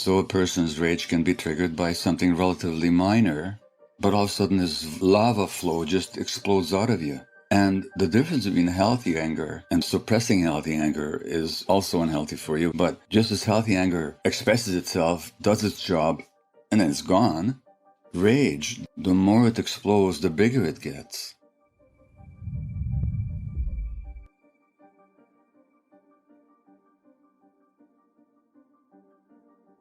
So a person's rage can be triggered by something relatively minor, but all of a sudden this lava flow just explodes out of you. And the difference between healthy anger and suppressing healthy anger is also unhealthy for you. But just as healthy anger expresses itself, does its job, and then it's gone, rage, the more it explodes, the bigger it gets.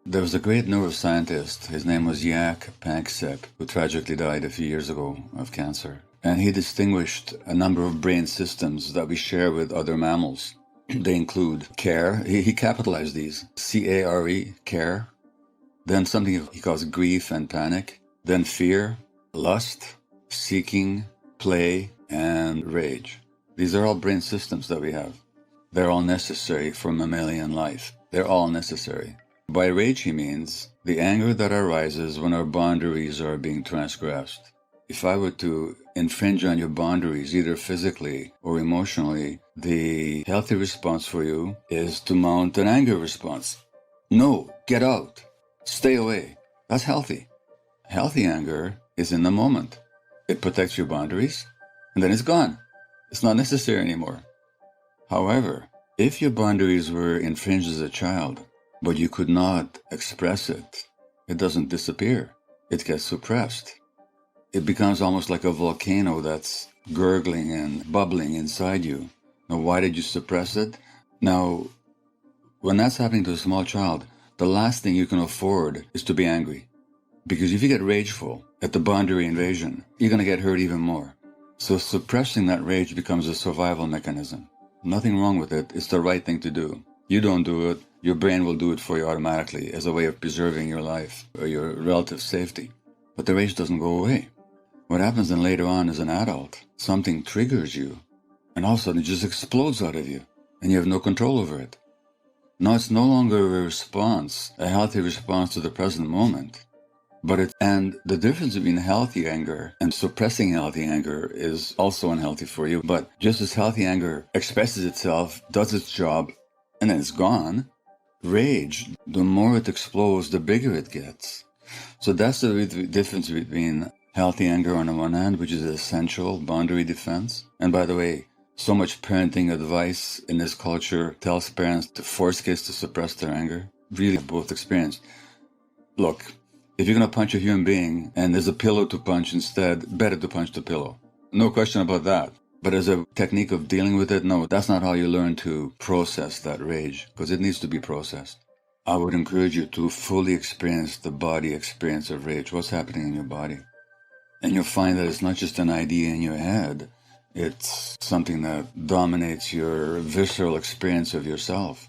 There was a great neuroscientist, his name was Jaak Panksepp, who tragically died a few years ago of cancer. And he distinguished a number of brain systems that we share with other mammals. They include care, he capitalized these, C-A-R-E, care. Then something he calls grief and panic. Then fear, lust, seeking, play, and rage. These are all brain systems that we have. They're all necessary for mammalian life. They're all necessary. By rage, he means the anger that arises when our boundaries are being transgressed. If I were to infringe on your boundaries, either physically or emotionally, the healthy response for you is to mount an anger response. No, get out. Stay away. That's healthy. Healthy anger is in the moment. It protects your boundaries, and then it's gone. It's not necessary anymore. However, if your boundaries were infringed as a child, but you could not express it, it doesn't disappear. It gets suppressed. It becomes almost like a volcano that's gurgling and bubbling inside you. Now, why did you suppress it? Now, when that's happening to a small child, the last thing you can afford is to be angry. Because if you get rageful at the boundary invasion, you're going to get hurt even more. So suppressing that rage becomes a survival mechanism. Nothing wrong with it. It's the right thing to do. You don't do it, your brain will do it for you automatically as a way of preserving your life or your relative safety. But the rage doesn't go away. What happens then later on as an adult, something triggers you, and all of a sudden it just explodes out of you, and you have no control over it. Now it's no longer a response, a healthy response to the present moment. And the difference between healthy anger and suppressing healthy anger is also unhealthy for you. But just as healthy anger expresses itself, does its job, and then it's gone, rage, the more it explodes, the bigger it gets. So that's the difference between healthy anger on the one hand, which is essential boundary defense. And by the way, so much parenting advice in this culture tells parents to force kids to suppress their anger. Really both experience. Look, if you're going to punch a human being and there's a pillow to punch instead, better to punch the pillow. No question about that. But as a technique of dealing with it, no, that's not how you learn to process that rage, because it needs to be processed. I would encourage you to fully experience the body experience of rage, what's happening in your body. And you'll find that it's not just an idea in your head, it's something that dominates your visceral experience of yourself.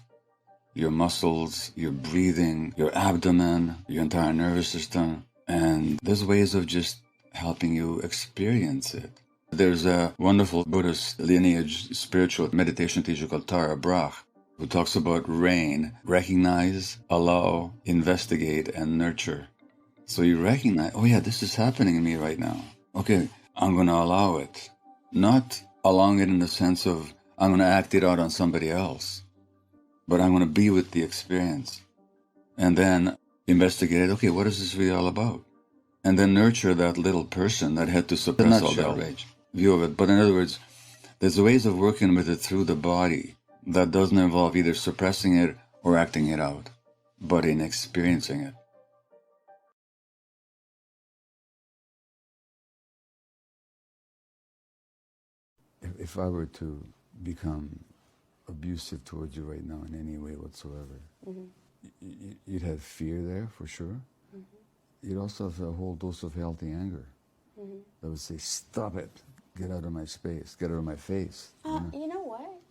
Your muscles, your breathing, your abdomen, your entire nervous system. And there's ways of just helping you experience it. There's a wonderful Buddhist lineage spiritual meditation teacher called Tara Brach, who talks about rain, recognize, allow, investigate, and nurture. So you recognize, oh yeah, this is happening in me right now. Okay, I'm going to allow it. Not allowing it in the sense of I'm going to act it out on somebody else, but I'm going to be with the experience. And then investigate, okay, what is this really all about? And then nurture that little person that had to suppress all that rage. View of it. But in other words, there's ways of working with it through the body that doesn't involve either suppressing it or acting it out, but in experiencing it. If I were to become abusive towards you right now in any way whatsoever, you'd have fear there for sure. You'd also have a whole dose of healthy anger that would say, stop it, get out of my space, get out of my face. You know what?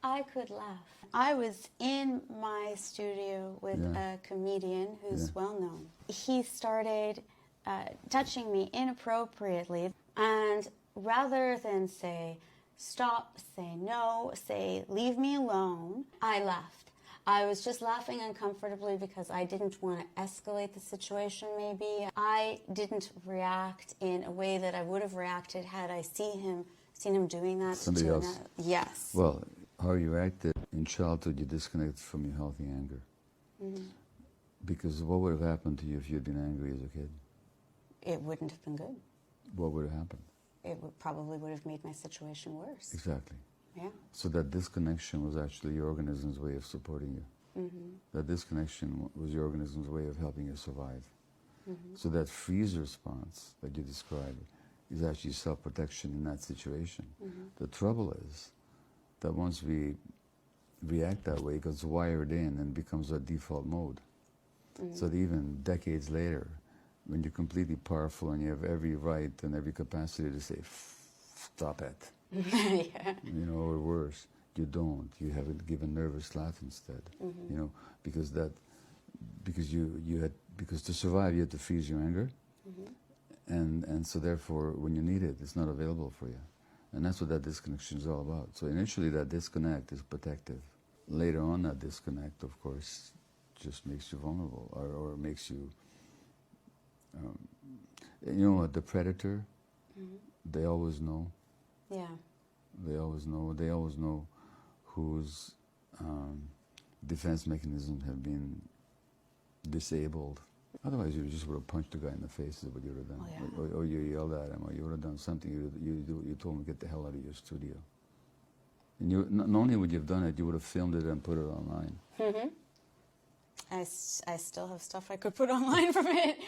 I could laugh. I was in my studio with a comedian who's well known. He started touching me inappropriately, and rather than say, stop, say no, say, leave me alone, I laughed. I was just laughing uncomfortably because I didn't want to escalate the situation maybe. I didn't react in a way that I would have reacted had I seen him doing that. Somebody else? Yes. Well, how you acted in childhood, you disconnected from your healthy anger. Because what would have happened to you if you had been angry as a kid? It wouldn't have been good. What would have happened? It probably would have made my situation worse. Exactly. Yeah. So that disconnection was actually your organism's way of supporting you. That disconnection was your organism's way of helping you survive. So that freeze response that you described is actually self-protection in that situation. The trouble is that once we react that way, it gets wired in and becomes our default mode. So that even decades later, when you're completely powerful and you have every right and every capacity to say, stop it, Yeah. you know, or worse, you don't. You have a given nervous laugh instead, you know, because to survive you had to freeze your anger, and so therefore when you need it, it's not available for you, and that's what that disconnection is all about. So initially that disconnect is protective. Later on, that disconnect, of course, just makes you vulnerable, or makes you, you know what, the predator, they always know. Yeah. They always know. They always know whose defense mechanisms have been disabled. Otherwise, you just would have punched the guy in the face, is what you would have done. Oh, yeah. Or you yelled at him, or you would have done something. You told him to get the hell out of your studio. And you, not only would you have done it, you would have filmed it and put it online. I still have stuff I could put online from it.